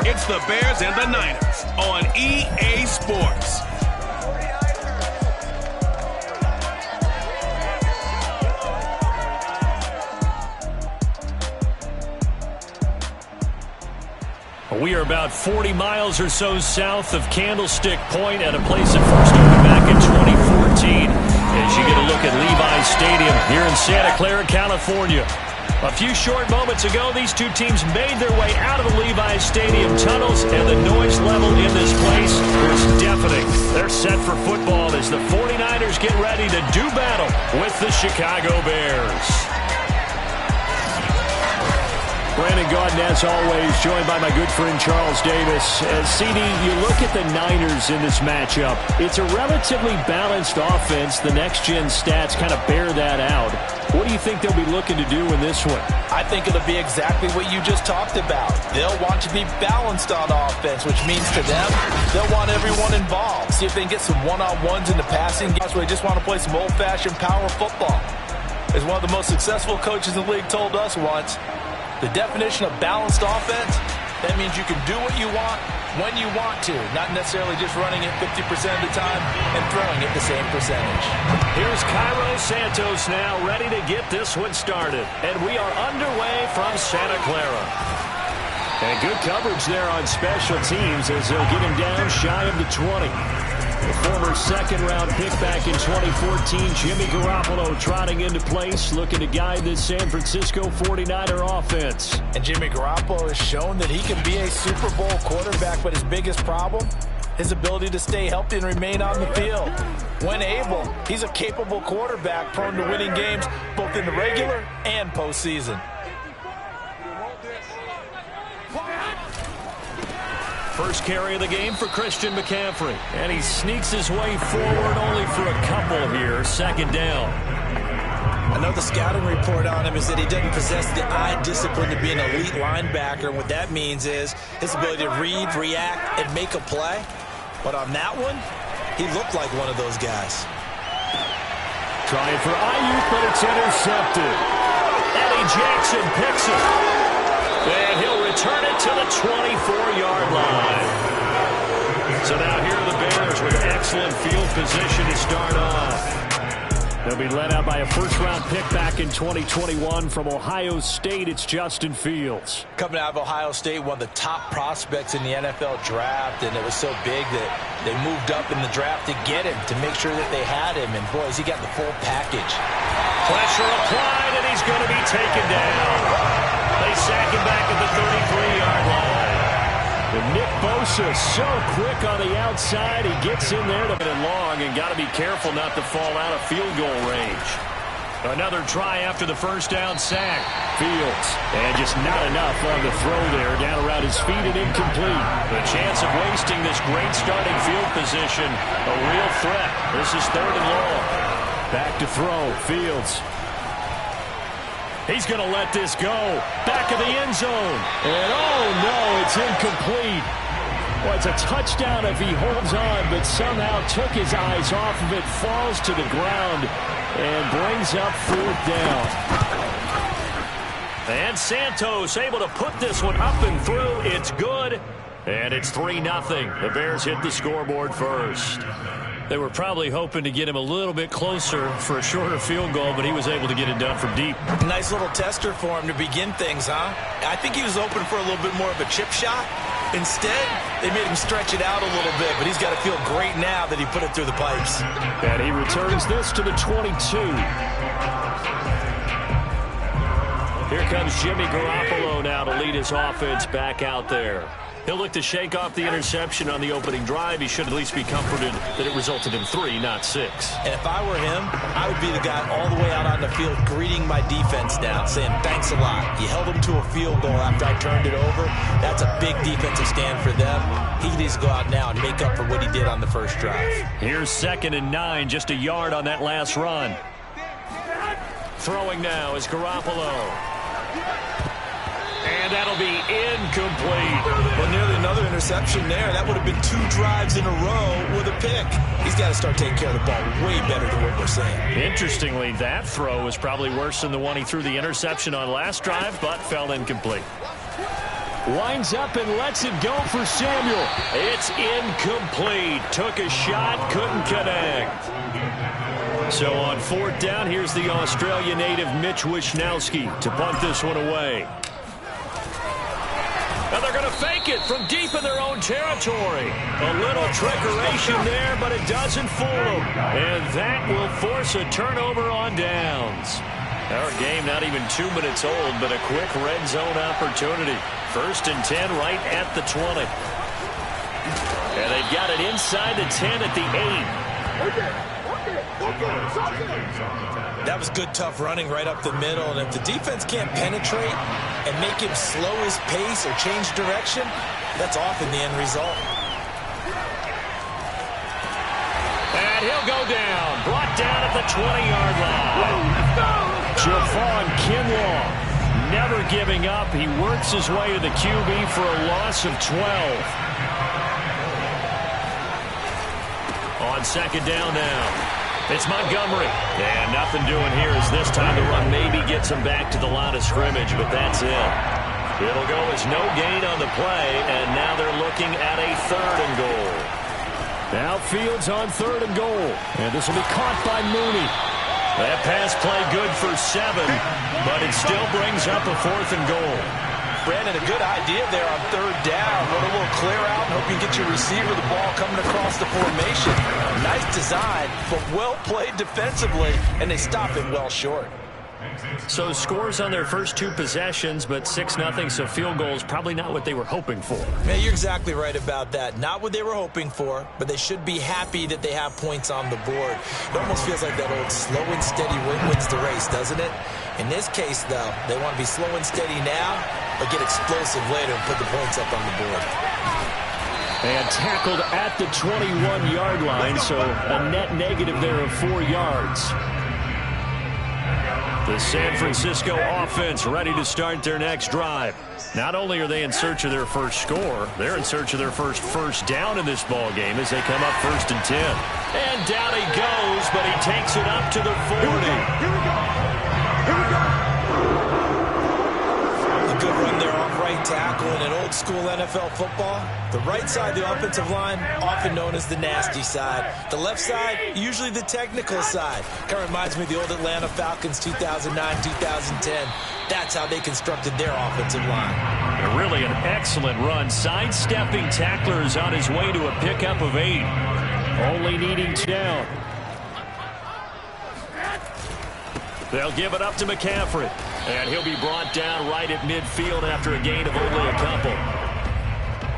It's the Bears and the Niners on EA Sports. We are about 40 miles or so south of Candlestick Point at a place that first opened back in 2014 as you get a look at Levi's Stadium here in Santa Clara, California. A few short moments ago, these two teams made their way out of the Levi's Stadium tunnels, and the noise level in this place was deafening. They're set for football as the 49ers get ready to do battle with the Chicago Bears. Brandon Gaudin, as always, joined by my good friend Charles Davis. CD, you look at the Niners in this matchup. It's a relatively balanced offense. The next-gen stats kind of bear that out. What do you think they'll be looking to do in this one? I think it'll be exactly what you just talked about. They'll want to be balanced on offense, which means to them, they'll want everyone involved. See if they can get some one-on-ones in the passing games where they just want to play some old-fashioned power football. As one of the most successful coaches in the league told us once, the definition of balanced offense, that means you can do what you want when you want to, not necessarily just running it 50% of the time and throwing it the same percentage. Here's Cairo Santos now, ready to get this one started. And we are underway from Santa Clara. And good coverage there on special teams as they'll get him down shy of the 20. The former second-round pick back in 2014, Jimmy Garoppolo trotting into place, looking to guide this San Francisco 49er offense. And Jimmy Garoppolo has shown that he can be a Super Bowl quarterback, but his biggest problem, his ability to stay healthy and remain on the field. When able, he's a capable quarterback prone to winning games both in the regular and postseason. First carry of the game for Christian McCaffrey. And he sneaks his way forward only for a couple here. Second down. I know the scouting report on him is that he doesn't possess the eye discipline to be an elite linebacker. And what that means is his ability to read, react, and make a play. But on that one, he looked like one of those guys. Trying for Ayuk, but it's intercepted. Eddie Jackson picks it. And he'll return it to the 24-yard line. So now here are the Bears with excellent field position to start off. They'll be led out by a first-round pick back in 2021 from Ohio State. It's Justin Fields. Coming out of Ohio State, one of the top prospects in the NFL draft, and it was so big that they moved up in the draft to get him, to make sure that they had him. And, boys, he got the full package. Pressure applied, and he's going to be taken down. They sack him back at the 33-yard line. And Nick Bosa so quick on the outside. He gets in there to get it long and got to be careful not to fall out of field goal range. Another try after the first down sack. Fields. And just not enough on the throw there. Down around his feet and incomplete. The chance of wasting this great starting field position. A real threat. This is third and long. Back to throw. Fields. He's going to let this go. Back of the end zone. And oh no, it's incomplete. Well, it's a touchdown if he holds on, but somehow took his eyes off of it, falls to the ground, and brings up fourth down. And Santos able to put this one up and through. It's good. And it's 3-0. The Bears hit the scoreboard first. They were probably hoping to get him a little bit closer for a shorter field goal, but he was able to get it done from deep. Nice little tester for him to begin things, huh? I think he was open for a little bit more of a chip shot. Instead, they made him stretch it out a little bit, but he's got to feel great now that he put it through the pipes. And he returns this to the 22. Here comes Jimmy Garoppolo now to lead his offense back out there. He'll look to shake off the interception on the opening drive. He should at least be comforted that it resulted in 3, not 6. And if I were him, I would be the guy all the way out on the field greeting my defense down, saying, thanks a lot. You held them to a field goal after I turned it over. That's a big defensive stand for them. He needs to go out now and make up for what he did on the first drive. Here's 2nd and 9, just a yard on that last run. Throwing now is Garoppolo. And that'll be incomplete. Well, nearly another interception there. That would have been 2 drives in a row with a pick. He's got to start taking care of the ball way better than what we're saying. Interestingly, that throw was probably worse than the one he threw the interception on last drive, but fell incomplete. Winds up and lets it go for Samuel. It's incomplete. Took a shot, couldn't connect. So on 4th down, here's the Australia native Mitch Wishnowsky to punt this one away. And they're going to fake it from deep in their own territory. A little trickeration there, but it doesn't fool them. And that will force a turnover on downs. Our game not even 2 minutes old, but a quick red zone opportunity. 1st and 10 right at the 20. And they've got it inside the 10 at the 8. That was good, tough running right up the middle. And if the defense can't penetrate and make him slow his pace or change direction, that's often the end result. And he'll go down. Brought down at the 20-yard line. Javon Kinlaw. Never giving up. He works his way to the QB for a loss of 12. On 2nd down now. It's Montgomery. And nothing doing here as this time the run maybe gets him back to the line of scrimmage, but that's it. It'll go as no gain on the play, and now they're looking at a 3rd and goal. Now Fields on 3rd and goal. And this will be caught by Mooney. That pass play good for 7, but it still brings up a 4th and goal. Brandon, a good idea there on 3rd down. Run a little clear out and hope you get your receiver the ball coming across the formation. Nice design, but well played defensively, and they stop it well short. So scores on their first 2 possessions, but 6-0, so field goal is probably not what they were hoping for. Yeah, you're exactly right about that. Not what they were hoping for, but they should be happy that they have points on the board. It almost feels like that old slow and steady wins the race, doesn't it? In this case, though, they want to be slow and steady now, but get explosive later and put the points up on the board. And tackled at the 21-yard line, so a net negative there of 4 yards. The San Francisco offense ready to start their next drive. Not only are they in search of their first score, they're in search of their first down in this ball game as they come up 1st and 10. And down he goes, but he takes it up to the 40. Here we go. A good run there off right tackle in an old school NFL football. The right side of the offensive line, often known as the nasty side. The left side, usually the technical side. Kind of reminds me of the old Atlanta Falcons 2009-2010. That's how they constructed their offensive line. Really an excellent run. Sidestepping tacklers on his way to a pickup of 8. Only needing 2 down. They'll give it up to McCaffrey. And he'll be brought down right at midfield after a gain of only a couple.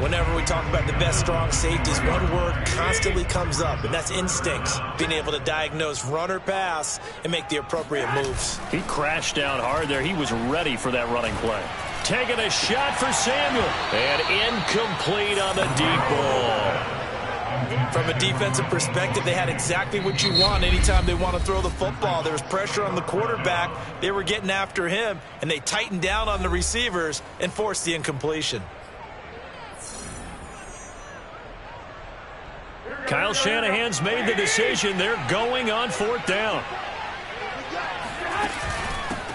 Whenever we talk about the best strong safeties, one word constantly comes up, and that's instincts. Being able to diagnose run or pass and make the appropriate moves. He crashed down hard there. He was ready for that running play. Taking a shot for Samuel. And incomplete on the deep ball. From a defensive perspective, they had exactly what you want anytime they want to throw the football. There was pressure on the quarterback. They were getting after him, and they tightened down on the receivers and forced the incompletion. Kyle Shanahan's made the decision. They're going on 4th down.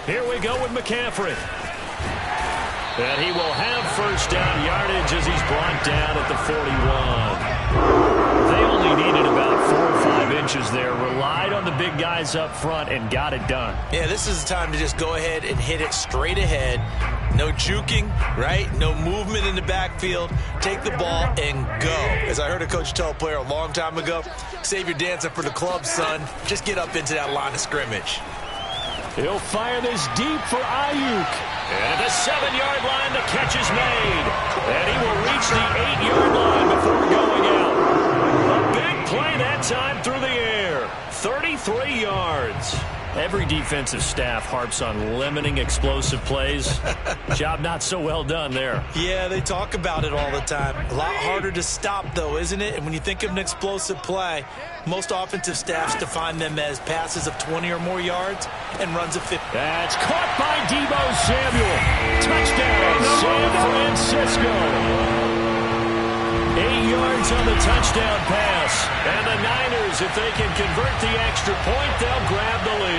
Here we go with McCaffrey. And he will have 1st down yardage as he's brought down at the 41. They only needed about 4 or 5 inches there. Relied on the big guys up front and got it done. Yeah, this is the time to just go ahead and hit it straight ahead. No juking, right? No movement in the backfield. Take the ball and go. As I heard a coach tell a player a long time ago, save your dancing for the club, son. Just get up into that line of scrimmage. He'll fire this deep for Ayuk. And at the 7-yard line, the catch is made. And he will reach the 8-yard line before going out. A big play that time through the air. 33 yards. Every defensive staff harps on limiting explosive plays. Job not so well done there. Yeah, they talk about it all the time. A lot harder to stop, though, isn't it? And when you think of an explosive play, most offensive staffs define them as passes of 20 or more yards and runs of 50. That's caught by Deebo Samuel. Touchdown, San Francisco. 8 yards on the touchdown pass. And the Niners, if they can convert the extra point, they'll grab the lead.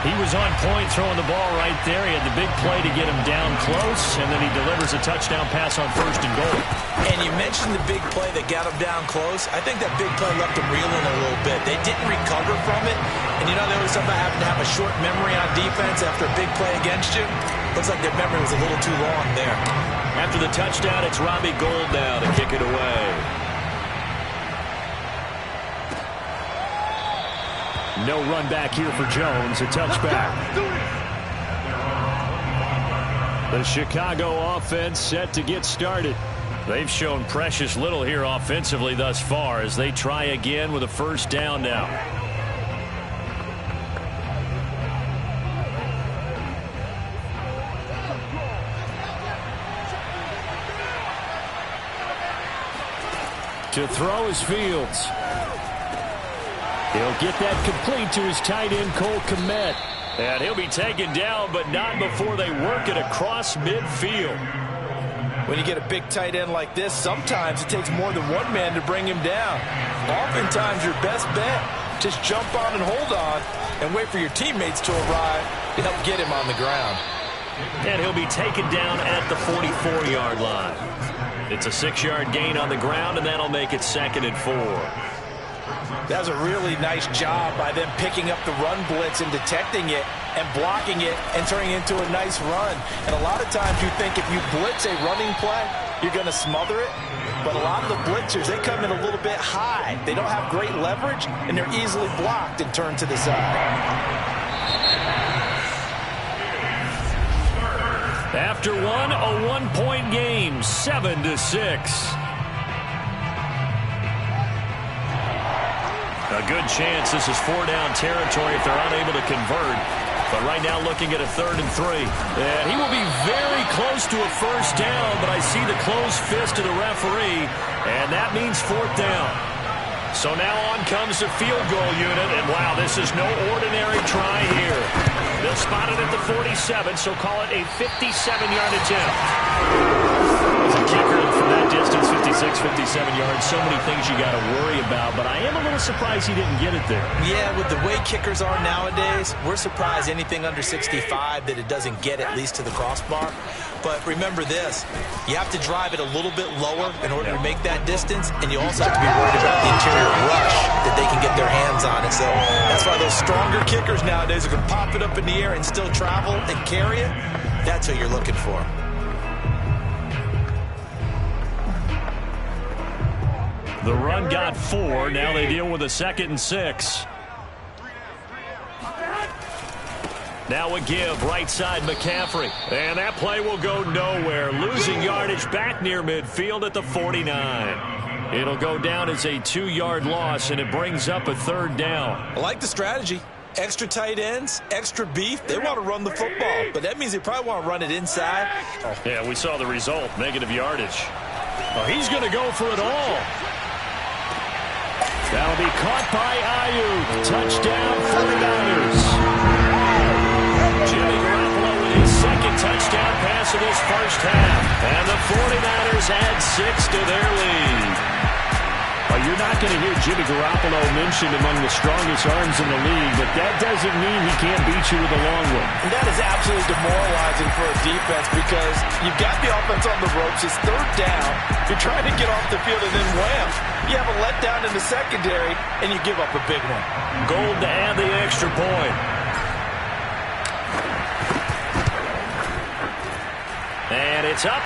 He was on point throwing the ball right there. He had the big play to get him down close, and then he delivers a touchdown pass on 1st and goal. And you mentioned the big play that got him down close. I think that big play left him reeling a little bit. They didn't recover from it. And you know, there was something about having to have a short memory on defense after a big play against you. Looks like their memory was a little too long there. After the touchdown, it's Robbie Gould now to kick it away. No run back here for Jones. A touchback. The Chicago offense set to get started. They've shown precious little here offensively thus far as they try again with a 1st down now. To throw is Fields. He'll get that complete to his tight end, Cole Kmet. And he'll be taken down, but not before they work it across midfield. When you get a big tight end like this, sometimes it takes more than one man to bring him down. Oftentimes, your best bet, just jump on and hold on and wait for your teammates to arrive to help get him on the ground. And he'll be taken down at the 44-yard line. It's a 6-yard gain on the ground, and that'll make it 2nd and 4. That was a really nice job by them picking up the run blitz and detecting it and blocking it and turning it into a nice run. And a lot of times you think if you blitz a running play, you're going to smother it. But a lot of the blitzers, they come in a little bit high. They don't have great leverage, and they're easily blocked and turned to the side. After one, a 1-point game, 7-6. A good chance this is 4-down territory if they're unable to convert. But right now looking at a 3rd and 3. And he will be very close to a 1st down, but I see the closed fist of the referee, and that means 4th down. So now on comes the field goal unit, and wow, this is no ordinary try here. They'll spot it at the 47, so call it a 57-yard attempt. As a kicker from that distance, 56, 57 yards, so many things you got to worry about, but I am a little surprised he didn't get it there. Yeah, with the way kickers are nowadays, we're surprised anything under 65 that it doesn't get at least to the crossbar. But remember this, you have to drive it a little bit lower in order to make that distance, and you also have to be worried about the interior rush that they can get their hands on it. So that's why those stronger kickers nowadays are going to pop it up in the air and still travel and carry it. That's what you're looking for. The run got 4. Now they deal with a 2nd and 6. Now a give, right side McCaffrey. And that play will go nowhere. Losing yardage back near midfield at the 49. It'll go down as a 2-yard loss, and it brings up a 3rd down. I like the strategy. Extra tight ends, extra beef. They want to run the football, but that means they probably want to run it inside. Yeah, we saw the result, negative yardage. Oh, he's going to go for it all. That'll be caught by Ayuk. Touchdown, 49ers. Jimmy Garoppolo with his 2nd touchdown pass of this 1st half. And the 49ers add 6 to their lead. Well, you're not going to hear Jimmy Garoppolo mentioned among the strongest arms in the league, but that doesn't mean he can't beat you with a long one. And that is absolutely demoralizing for a defense because you've got the offense on the ropes. It's 3rd down. You're trying to get off the field, and then wham, you have a letdown in the secondary, and you give up a big one. Gould to add the extra point. And it's up.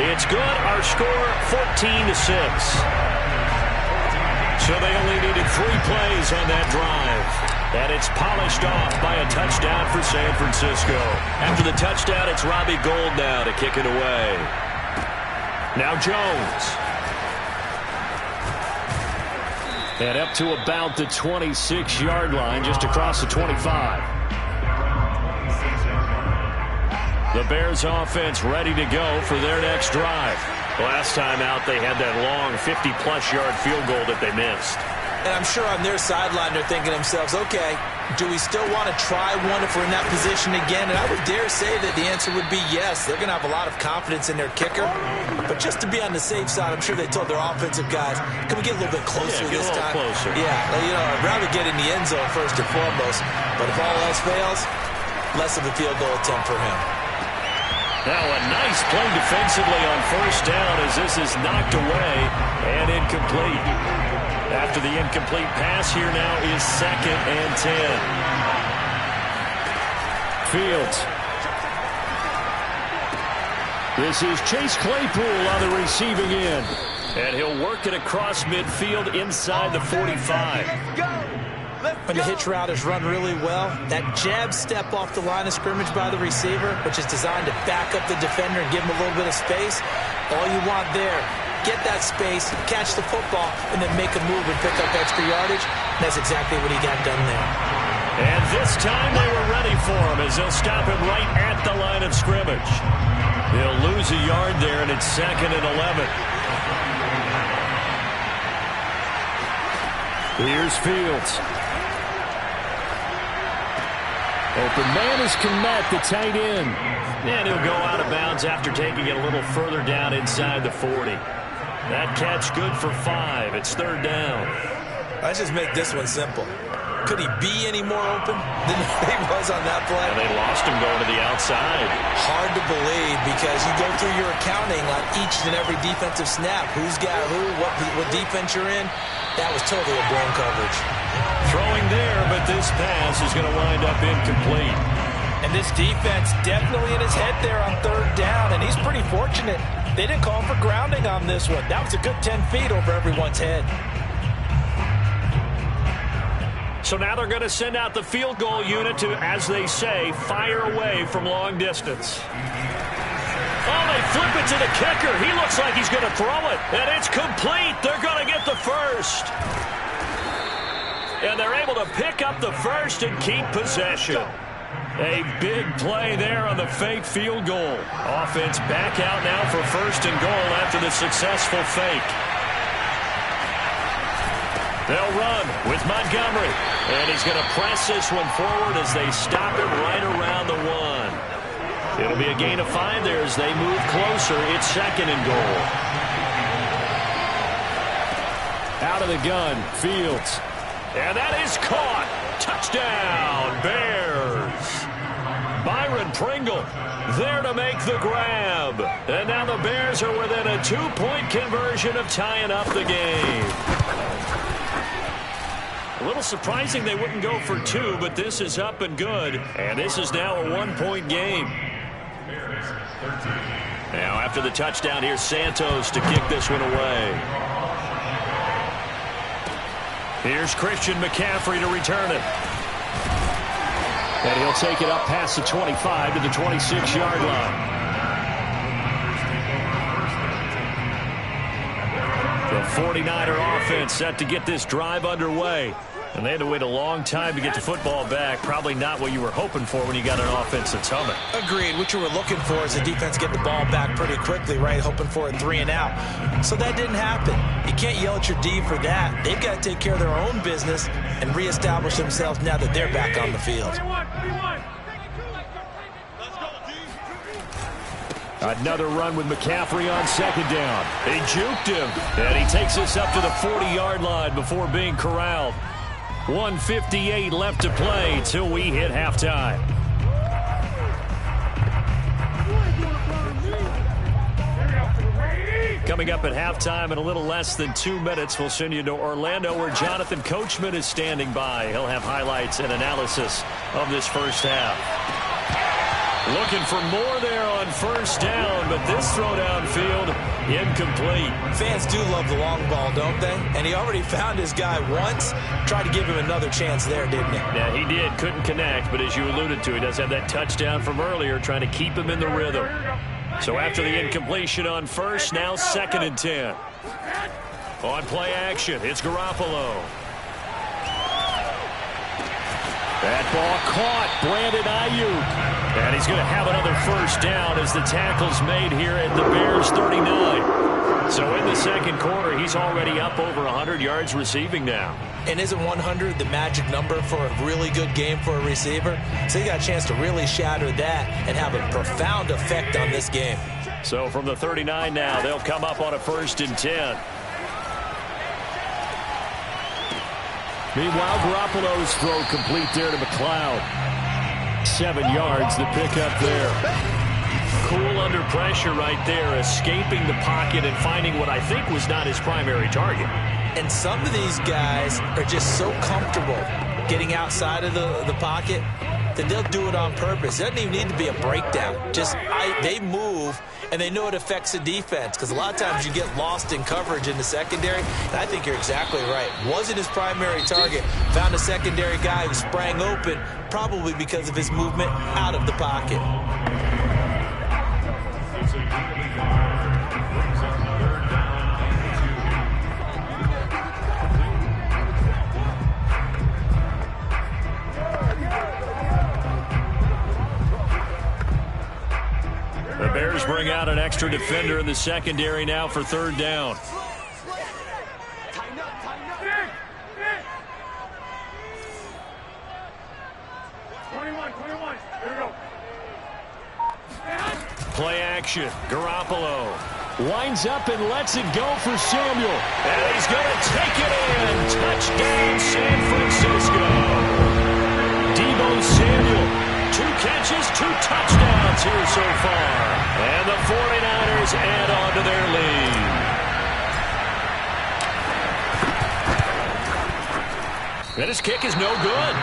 It's good. Our score, 14-6. So they only needed 3 plays on that drive. And it's polished off by a touchdown for San Francisco. After the touchdown, it's Robbie Gould now to kick it away. Now Jones. And up to about the 26-yard line, just across the 25. The Bears offense ready to go for their next drive. Last time out, they had that long 50-plus yard field goal that they missed. And I'm sure on their sideline they're thinking to themselves, okay, do we still want to try one if we're in that position again? And I would dare say that the answer would be yes. They're going to have a lot of confidence in their kicker. But just to be on the safe side, I'm sure they told their offensive guys, can we get a little bit closer this time? Closer. Yeah, you know, I'd rather get in the end zone first and foremost. But if all else fails, less of a field goal attempt for him. Now a nice play defensively on first down as this is knocked away and incomplete. After the incomplete pass, here now is 2nd and 10. Fields. This is Chase Claypool on the receiving end. And he'll work it across midfield inside the 45. When the hitch route is run really well, that jab step off the line of scrimmage by the receiver, which is designed to back up the defender and give him a little bit of space, all you want there, get that space, catch the football, and then make a move and pick up extra yardage. And that's exactly what he got done there. And this time they were ready for him as they'll stop him right at the line of scrimmage. He'll lose a yard there, and it's 2nd and 11. Here's Fields. Open man is Kmet, the tight end. And he'll go out of bounds after taking it a little further down inside the 40. That catch good for 5. It's 3rd down. Let's just make this one simple. Could he be any more open than he was on that play? And they lost him going to the outside. Hard to believe because you go through your accounting on each and every defensive snap. Who's got who, what defense you're in. That was totally a blown coverage. Throwing there, but this pass is going to wind up incomplete. And this defense definitely in his head there on 3rd down, and he's pretty fortunate. They didn't call for grounding on this one. That was a good 10 feet over everyone's head. So now they're going to send out the field goal unit to, as they say, fire away from long distance. Oh, they flip it to the kicker. He looks like he's going to throw it, and it's complete. They're going to get the first. And they're able to pick up the first and keep possession. A big play there on the fake field goal. Offense back out now for 1st and goal after the successful fake. They'll run with Montgomery. And he's going to press this one forward as they stop it right around the 1. It'll be a gain of 5 there as they move closer. It's 2nd and goal. Out of the gun, Fields. And that is caught. Touchdown, Bears. Byron Pringle there to make the grab. And now the Bears are within a 2-point conversion of tying up the game. A little surprising they wouldn't go for 2, but this is up and good. And this is now a 1-point game. Now after the touchdown, here's Santos to kick this one away. Here's Christian McCaffrey to return it. And he'll take it up past the 25 to the 26-yard line. The 49er offense set to get this drive underway. And they had to wait a long time to get the football back. Probably not what you were hoping for when you got an offense that's humming. Agreed. What you were looking for is the defense get the ball back pretty quickly, right? Hoping for a 3 and out. So that didn't happen. You can't yell at your D for that. They've got to take care of their own business and reestablish themselves now that they're back on the field. Another run with McCaffrey on 2nd down. He juked him. And he takes us up to the 40-yard line before being corralled. 1:58 left to play till we hit halftime. Coming up at halftime in a little less than 2 minutes, we'll send you to Orlando where Jonathan Coachman is standing by. He'll have highlights and analysis of this first half. Looking for more there on 1st down, but this throw downfield, incomplete. Fans do love the long ball, don't they? And he already found his guy once. Tried to give him another chance there, didn't he? Yeah, he did. Couldn't connect, but as you alluded to, he does have that touchdown from earlier, trying to keep him in the rhythm. So after the incompletion on 1st, now 2nd and 10. On play action, it's Garoppolo. That ball caught, Brandon Ayuk. And he's going to have another 1st down as the tackle's made here at the Bears 39. So in the second quarter, he's already up over 100 yards receiving now. And isn't 100 the magic number for a really good game for a receiver? So he got a chance to really shatter that and have a profound effect on this game. So from the 39 now, they'll come up on a 1st and 10. Meanwhile, Garoppolo's throw complete there to McLeod. 7 yards, the pickup there. Cool under pressure right there, escaping the pocket and finding what I think was not his primary target. And some of these guys are just so comfortable getting outside of the pocket that they'll do it on purpose. It doesn't even need to be a breakdown. They move, and they know it affects the defense, because a lot of times you get lost in coverage in the secondary. And I think you're exactly right. Wasn't his primary target. Found a secondary guy who sprang open, probably because of his movement out of the pocket. The Bears bring out an extra defender in the secondary now for 3rd down. Play action. Garoppolo winds up and lets it go for Samuel. And he's going to take it in. Touchdown, San Francisco. Deebo Samuel. 2 catches, 2 touchdowns here so far. And the 49ers add on to their lead. And his kick is no good.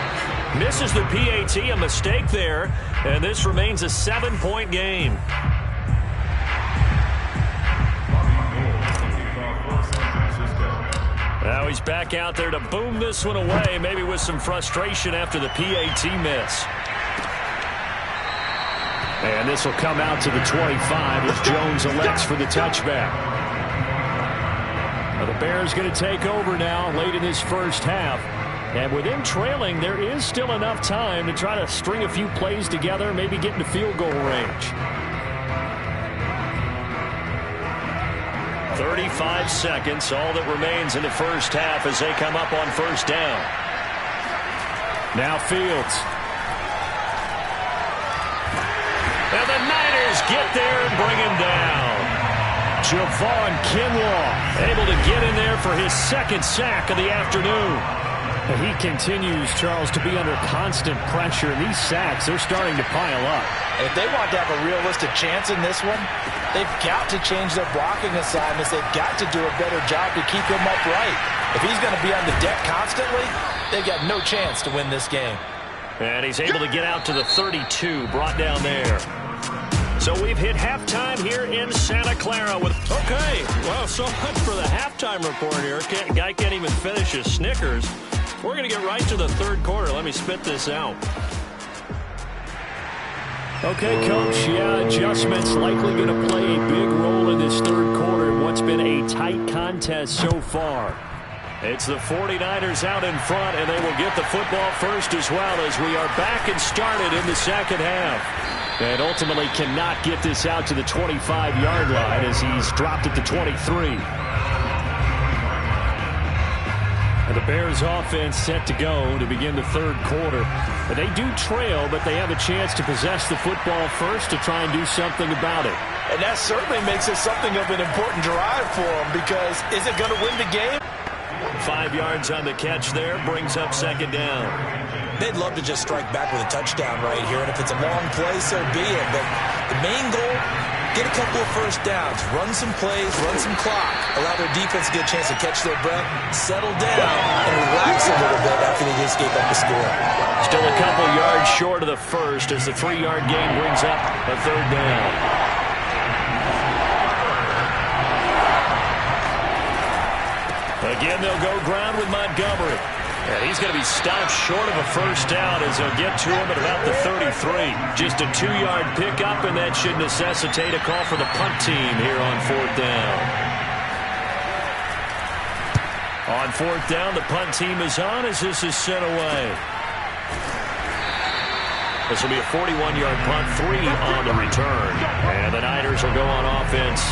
Misses the PAT, a mistake there. And this remains a 7-point game. Now he's back out there to boom this one away, maybe with some frustration after the PAT miss. And this will come out to the 25 as Jones elects for the touchback. Now the Bears going to take over now late in this first half. And with him trailing, there is still enough time to try to string a few plays together, maybe get into field goal range. 35 seconds, all that remains in the first half as they come up on 1st down. Now Fields. And the Niners get there and bring him down. Javon Kinlaw able to get in there for his 2nd sack of the afternoon. And he continues, Charles, to be under constant pressure. And these sacks, they're starting to pile up. And if they want to have a realistic chance in this one, they've got to change their blocking assignments. They've got to do a better job to keep him upright. If he's going to be on the deck constantly, they've got no chance to win this game. And he's able to get out to the 32, brought down there. So we've hit halftime here in Santa Clara with... Okay, well, so much for the halftime report here. Guy can't even finish his Snickers. We're going to get right to the 3rd quarter. Let me spit this out. Okay, Coach, adjustments likely going to play a big role in this 3rd quarter in what's been a tight contest so far. It's the 49ers out in front, and they will get the football first as well as we are back and started in the second half. And ultimately cannot get this out to the 25-yard line as he's dropped at the 23. And the Bears offense set to go to begin the 3rd quarter. And they do trail, but they have a chance to possess the football first to try and do something about it. And that certainly makes it something of an important drive for them, because is it going to win the game? 5 yards on the catch there, brings up 2nd down. They'd love to just strike back with a touchdown right here, and if it's a long play, so be it. But the main goal, get a couple of first downs, run some plays, run some clock, allow their defense to get a chance to catch their breath, settle down, and relax a little bit after they just gave up the score. Still a couple yards short of the first as the 3-yard gain brings up a 3rd down. Again, they'll go ground with Montgomery. And he's going to be stopped short of a first down as they'll get to him at about the 33. Just a 2-yard pickup, and that should necessitate a call for the punt team here on 4th down. On 4th down, the punt team is on as this is sent away. This will be a 41-yard punt, 3 on the return. And the Niners will go on offense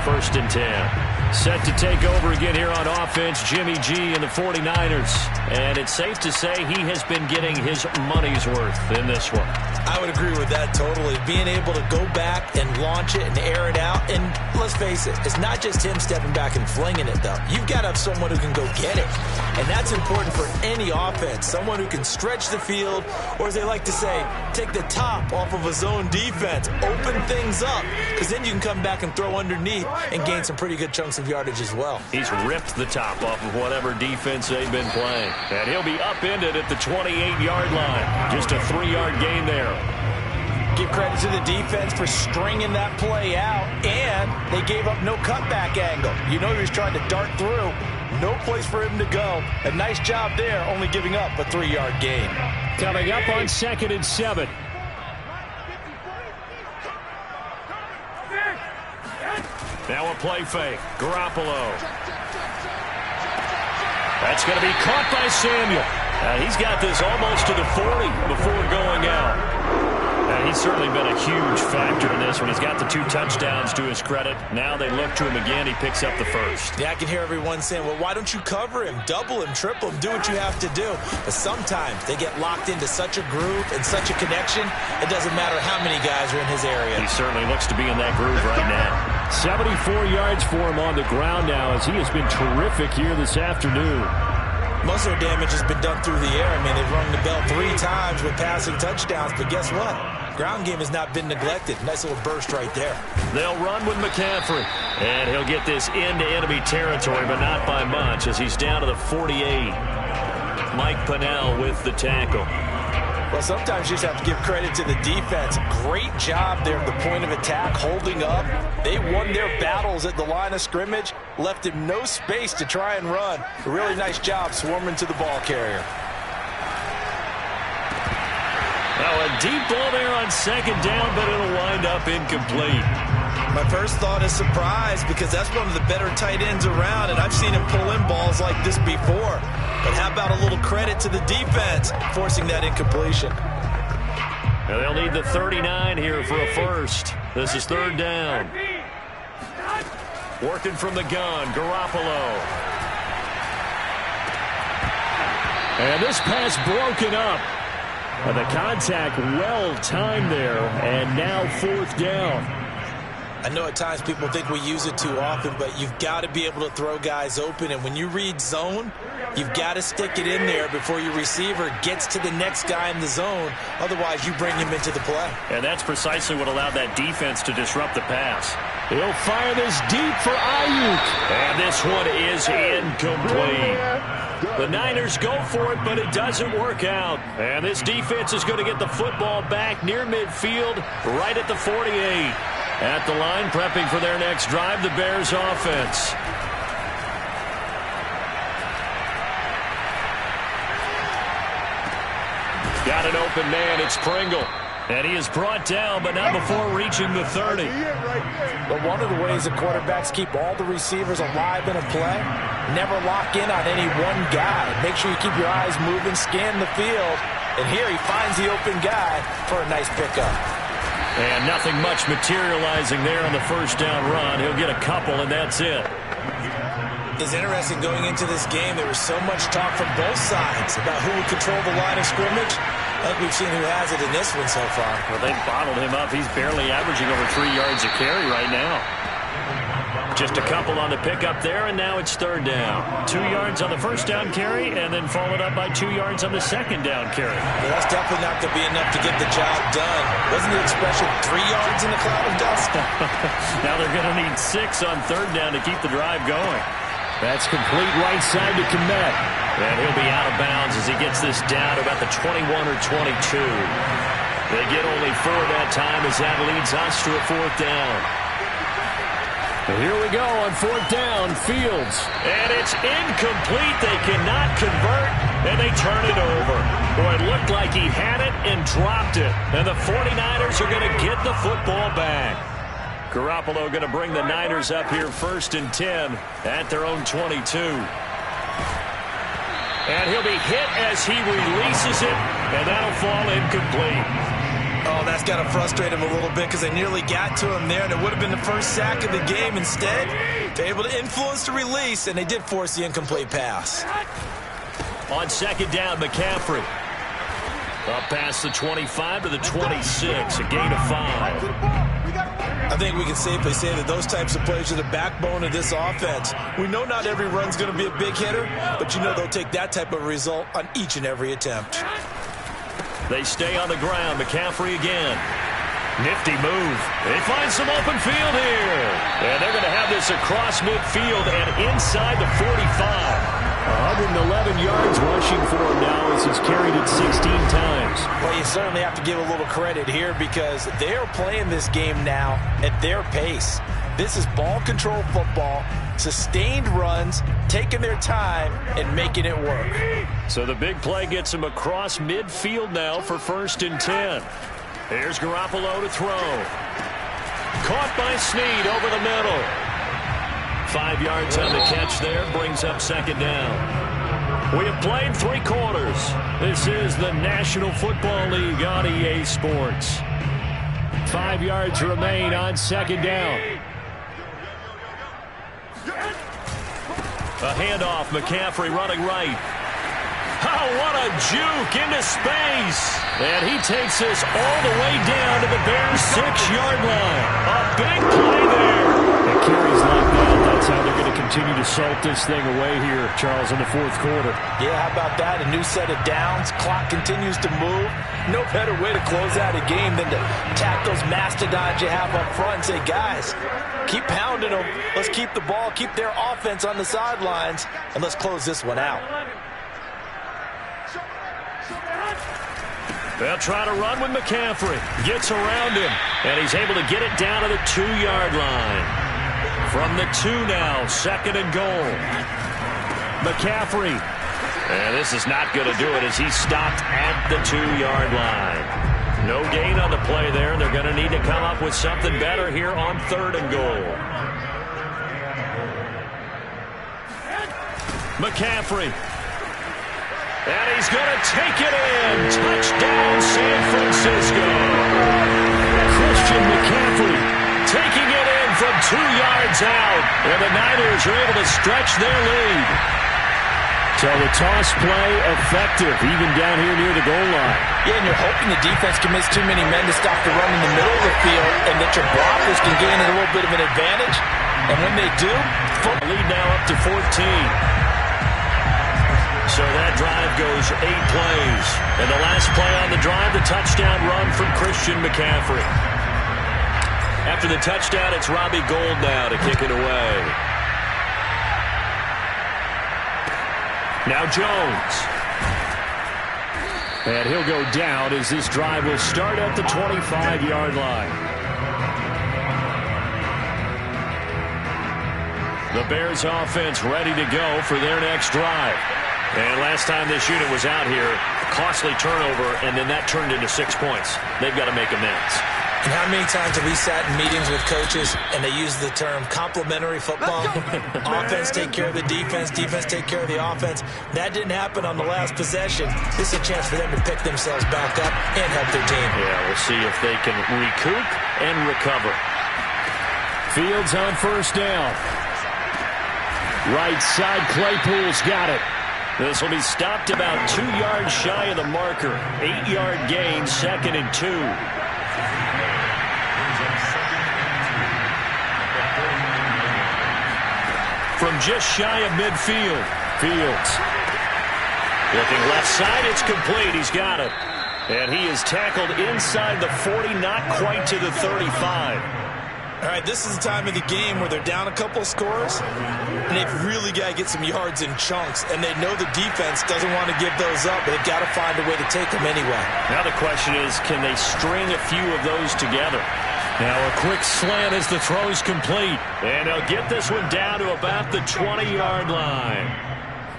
First and 10. Set to take over again here on offense, Jimmy G and the 49ers. And it's safe to say he has been getting his money's worth in this one. I would agree with that totally. Being able to go back and launch it and air it out. And let's face it, it's not just him stepping back and flinging it, though. You've got to have someone who can go get it. And that's important for any offense. Someone who can stretch the field, or as they like to say, take the top off of a zone defense. Open things up, because then you can come back and throw underneath and gain some pretty good chunks of yardage as well. He's ripped the top off of whatever defense they've been playing. And he'll be upended at the 28-yard line. Just a 3-yard gain there. Give credit to the defense for stringing that play out, and they gave up no cutback angle. You know he was trying to dart through. No place for him to go. A nice job there, only giving up a 3-yard gain. Coming up on 2nd and 7. Now a play fake. Garoppolo. That's going to be caught by Samuel. He's got this almost to the 40 before going out. He's certainly been a huge factor in this one. He's got the 2 touchdowns to his credit. Now they look to him again. He picks up the first. Yeah, I can hear everyone saying, well, why don't you cover him, double him, triple him, do what you have to do. But sometimes they get locked into such a groove and such a connection, it doesn't matter how many guys are in his area. He certainly looks to be in that groove right now. 74 yards for him on the ground now, as he has been terrific here this afternoon. Most of their damage has been done through the air. I mean, they've rung the bell 3 times with passing touchdowns, but guess what? Ground game has not been neglected. Nice little burst right there. They'll run with McCaffrey, and he'll get this into enemy territory, but not by much, as he's down to the 48. Mike Pennell with the tackle. Well, sometimes you just have to give credit to the defense. Great job there at the point of attack, holding up. They won their battles at the line of scrimmage, left him no space to try and run. A really nice job swarming to the ball carrier. Now a deep ball there on 2nd down, but it'll wind up incomplete. My first thought is surprise, because that's one of the better tight ends around, and I've seen him pull in balls like this before. But how about a little credit to the defense forcing that incompletion? And they'll need the 39 here for a first. This is 3rd down. Working from the gun, Garoppolo. And this pass broken up. And the contact well timed there, and now 4th down. I know at times people think we use it too often, but you've got to be able to throw guys open. And when you read zone, you've got to stick it in there before your receiver gets to the next guy in the zone. Otherwise, you bring him into the play. And that's precisely what allowed that defense to disrupt the pass. He'll fire this deep for Ayuk. And this one is incomplete. The Niners go for it, but it doesn't work out. And this defense is going to get the football back near midfield, right at the 48. At the line, prepping for their next drive, the Bears offense. Got an open man, it's Pringle. And he is brought down, but not before reaching the 30. But one of the ways the quarterbacks keep all the receivers alive in a play, never lock in on any one guy. Make sure you keep your eyes moving, scan the field. And here he finds the open guy for a nice pickup. And nothing much materializing there on the 1st down run. He'll get a couple, and that's it. It's interesting going into this game. There was so much talk from both sides about who would control the line of scrimmage. I think we've seen who has it in this one so far. Well, they've bottled him up. He's barely averaging over 3 yards a carry right now. Just a couple on the pickup there, and now it's 3rd down. 2 yards on the 1st down carry, and then followed up by 2 yards on the 2nd down carry. Well, that's definitely not going to be enough to get the job done. Wasn't the expression 3 yards in a cloud of dust? Now they're going to need 6 on 3rd down to keep the drive going. That's complete right side to Kmet. And he'll be out of bounds as he gets this down to about the 21 or 22. They get only 4 that time as that leads us to a 4th down. And here we go on 4th down, Fields. And it's incomplete. They cannot convert, and they turn it over. Boy, it looked like he had it and dropped it. And the 49ers are going to get the football back. Garoppolo going to bring the Niners up here 1st and 10 at their own 22. And he'll be hit as he releases it, and that'll fall incomplete. Oh, that That's got to frustrate him a little bit because they nearly got to him there, and it would have been the first sack of the game. Instead, they're able to influence the release, and they did force the incomplete pass. On second down, McCaffrey. Up past the 25 to the 26, a gain of 5. I think we can safely say that those types of plays are the backbone of this offense. We know not every run's going to be a big hitter, but you know they'll take that type of result on each and every attempt. They stay on the ground. McCaffrey again. Nifty move. They find some open field here. And they're going to have this across midfield and inside the 45. 111 yards rushing for him now as he's carried it 16 times. Well, you certainly have to give a little credit here because they are playing this game now at their pace. This is ball control football, sustained runs, taking their time, and making it work. So the big play gets him across midfield now for 1st and 10. Here's Garoppolo to throw. Caught by Snead over the middle. 5 yards on the catch there, brings up 2nd down. We have played 3 quarters. This is the National Football League on EA Sports. 5 yards remain on 2nd down. A handoff, McCaffrey running right. Oh, what a juke into space. And he takes this all the way down to the Bears' 6-yard line. A big play there. It carries like that. That's how they're going to continue to salt this thing away here, Charles, in the 4th quarter. Yeah, how about that? A new set of downs. Clock continues to move. No better way to close out a game than to tap those mastodons you have up front and say, guys, keep pounding them. Let's keep the ball, keep their offense on the sidelines, and let's close this one out. They'll try to run with McCaffrey. Gets around him, and he's able to get it down to the 2-yard line. From the 2 now, 2nd and goal. McCaffrey. And this is not going to do it as he's stopped at the 2-yard line. No gain on the play there. They're going to need to come up with something better here on 3rd and goal. McCaffrey. And he's going to take it in. Touchdown, San Francisco. Christian McCaffrey taking it in from 2 yards out. And the Niners are able to stretch their lead. So the toss play effective, even down here near the goal line. Yeah, and you're hoping the defense commits too many men to stop the run in the middle of the field and that your blockers can gain a little bit of an advantage. And when they do, lead now up to 14. So that drive goes 8 plays. And the last play on the drive, the touchdown run from Christian McCaffrey. After the touchdown, it's Robbie Gould now to kick it away. Now Jones. And he'll go down as this drive will start at the 25-yard line. The Bears offense ready to go for their next drive. And last time this unit was out here, costly turnover, and then that turned into 6 points. They've got to make amends. And how many times have we sat in meetings with coaches and they use the term complementary football? Offense take care of the defense, defense take care of the offense. That didn't happen on the last possession. This is a chance for them to pick themselves back up and help their team. Yeah, we'll see if they can recoup and recover. Fields on 1st down. Right side, Claypool's got it. This will be stopped about 2 yards shy of the marker. 8-yard gain, 2nd and 2. From just shy of midfield, Fields. Looking left side, it's complete. He's got it. And he is tackled inside the 40, not quite to the 35. All right, this is the time of the game where they're down a couple of scores, and they've really got to get some yards in chunks, and they know the defense doesn't want to give those up, but they've got to find a way to take them anyway. Now the question is, can they string a few of those together? Now a quick slant as the throw's complete, and they'll get this one down to about the 20-yard line.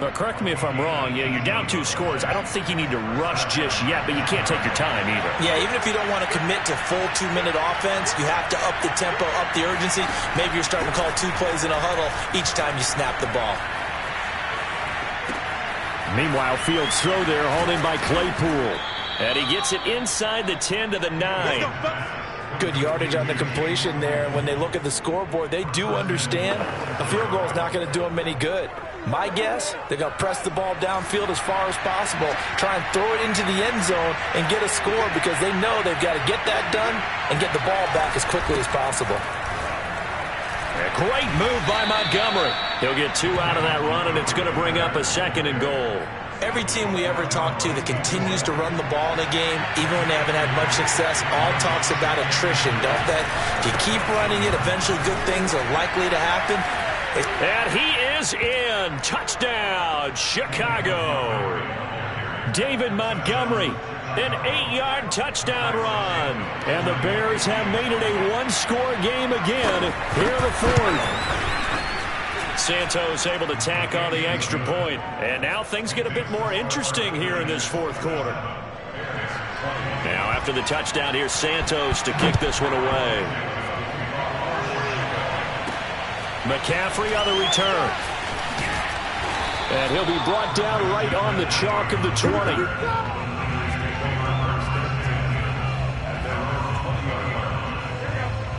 But correct me if I'm wrong, yeah, you're down 2 scores. I don't think you need to rush just yet, but you can't take your time either. Yeah, even if you don't want to commit to full 2-minute offense, you have to up the tempo, up the urgency. Maybe you're starting to call 2 plays in a huddle each time you snap the ball. Meanwhile, Fields' throw there, hauled in by Claypool. And he gets it inside the 10 to the 9. Good yardage on the completion there. When they look at the scoreboard, they do understand a field goal is not going to do them any good. My guess, they're going to press the ball downfield as far as possible, try and throw it into the end zone and get a score because they know they've got to get that done and get the ball back as quickly as possible. A great move by Montgomery. He'll get 2 out of that run, and it's going to bring up a 2nd and goal. Every team we ever talk to that continues to run the ball in a game, even when they haven't had much success, all talks about attrition, don't they? If you keep running it, eventually good things are likely to happen. And he is in. Touchdown, Chicago. David Montgomery, an 8-yard touchdown run. And the Bears have made it a one-score game again here in the 4th. Santos able to tack on the extra point. And now things get a bit more interesting here in this 4th quarter. Now after the touchdown, here's Santos to kick this one away. McCaffrey on the return. And he'll be brought down right on the chalk of the 20.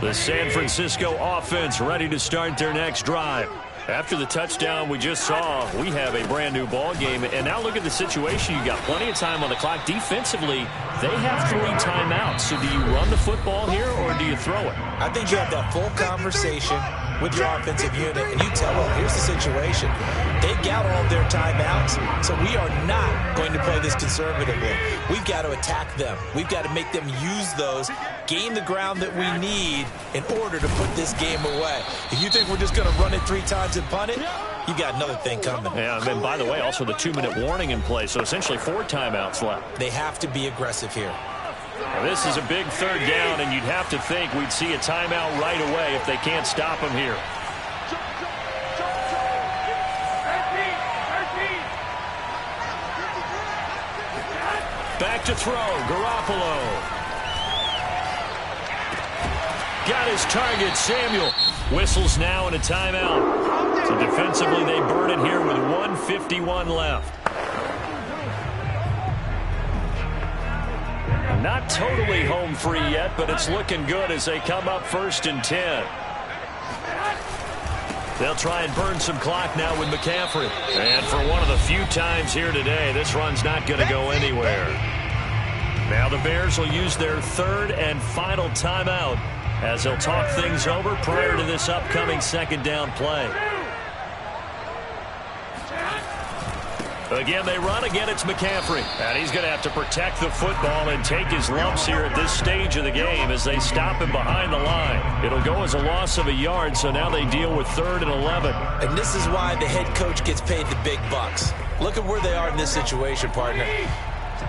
The San Francisco offense ready to start their next drive. After the touchdown we just saw, we have a brand new ball game. And now look at the situation. You got plenty of time on the clock. Defensively, they have 3 timeouts. So do you run the football here or do you throw it? I think you have that full conversation with your offensive unit, and you tell them, here's the situation. They've got all their timeouts, so we are not going to play this conservatively. We've got to attack them. We've got to make them use those, gain the ground that we need in order to put this game away. If you think we're just going to run it 3 times and punt it, you got another thing coming. Yeah, and by the way, also the 2-minute warning in play, so essentially 4 timeouts left. They have to be aggressive here. Well, this is a big 3rd down, and you'd have to think we'd see a timeout right away if they can't stop him here. Back to throw, Garoppolo. Got his target, Samuel. Whistles now and a timeout. So defensively, they burn it here with 1:51 left. Not totally home free yet, but it's looking good as they come up 1st and 10. They'll try and burn some clock now with McCaffrey. And for one of the few times here today, this run's not going to go anywhere. Now the Bears will use their 3rd and final timeout as they'll talk things over prior to this upcoming 2nd down play. Again, they run. Again, it's McCaffrey. And he's going to have to protect the football and take his lumps here at this stage of the game as they stop him behind the line. It'll go as a loss of a yard, so now they deal with 3rd and 11. And this is why the head coach gets paid the big bucks. Look at where they are in this situation, partner.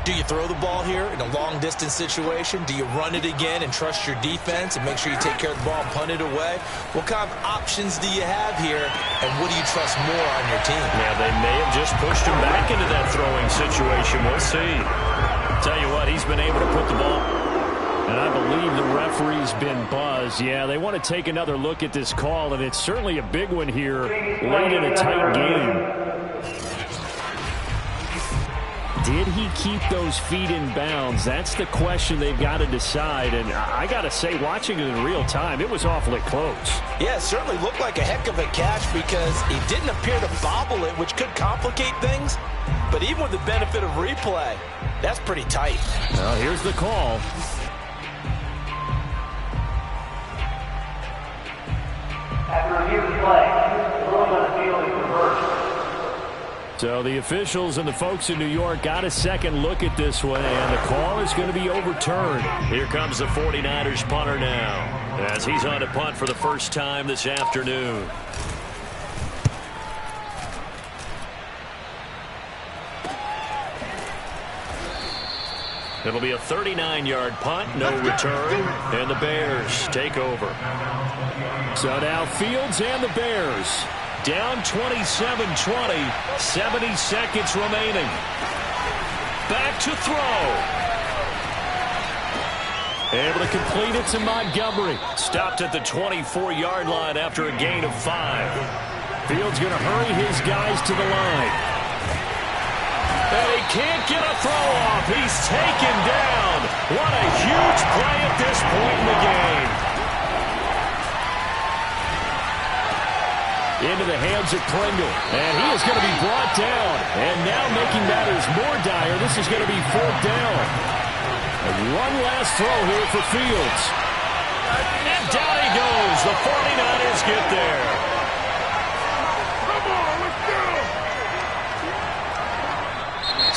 Do you throw the ball here in a long-distance situation? Do you run it again and trust your defense and make sure you take care of the ball and punt it away? What kind of options do you have here, and what do you trust more on your team? Yeah, they may have just pushed him back into that throwing situation. We'll see. Tell you what, he's been able to put the ball. And I believe the referee's been buzzed. Yeah, they want to take another look at this call, and it's certainly a big one here late in a tight game. Did he keep those feet in bounds? That's the question they've got to decide. And I got to say, watching it in real time, it was awfully close. Yeah, it certainly looked like a heck of a catch because he didn't appear to bobble it, which could complicate things. But even with the benefit of replay, that's pretty tight. Well, here's the call. After review of the play, the ruling on the field is reversed. So the officials and the folks in New York got a second look at this one, and the call is going to be overturned. Here comes the 49ers punter now, as he's on to punt for the first time this afternoon. It'll be a 39-yard punt, no return, and the Bears take over. So now Fields and the Bears down 27-20, 70 seconds remaining. Back to throw. Able to complete it to Montgomery. Stopped at the 24-yard line after a gain of 5. Fields going to hurry his guys to the line. And he can't get a throw off. He's taken down. What a huge play at this point in the game. Into the hands of Pringle. And he is going to be brought down. And now making matters more dire, this is going to be 4th down. And one last throw here for Fields. And down he goes. The 49ers get there.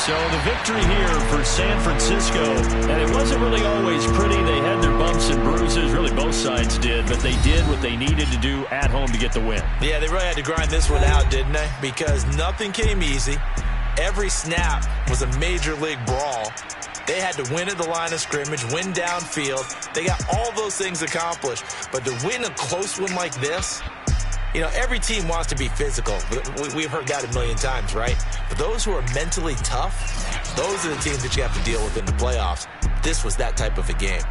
So the victory here for San Francisco, and it wasn't really always pretty. They had their bumps and bruises, really both sides did, but they did what they needed to do at home to get the win. Yeah, they really had to grind this one out, didn't they? Because nothing came easy. Every snap was a major league brawl. They had to win at the line of scrimmage, win downfield. They got all those things accomplished. But to win a close one like this, you know, every team wants to be physical. We've heard that a million times, right? But those who are mentally tough, those are the teams that you have to deal with in the playoffs. This was that type of a game.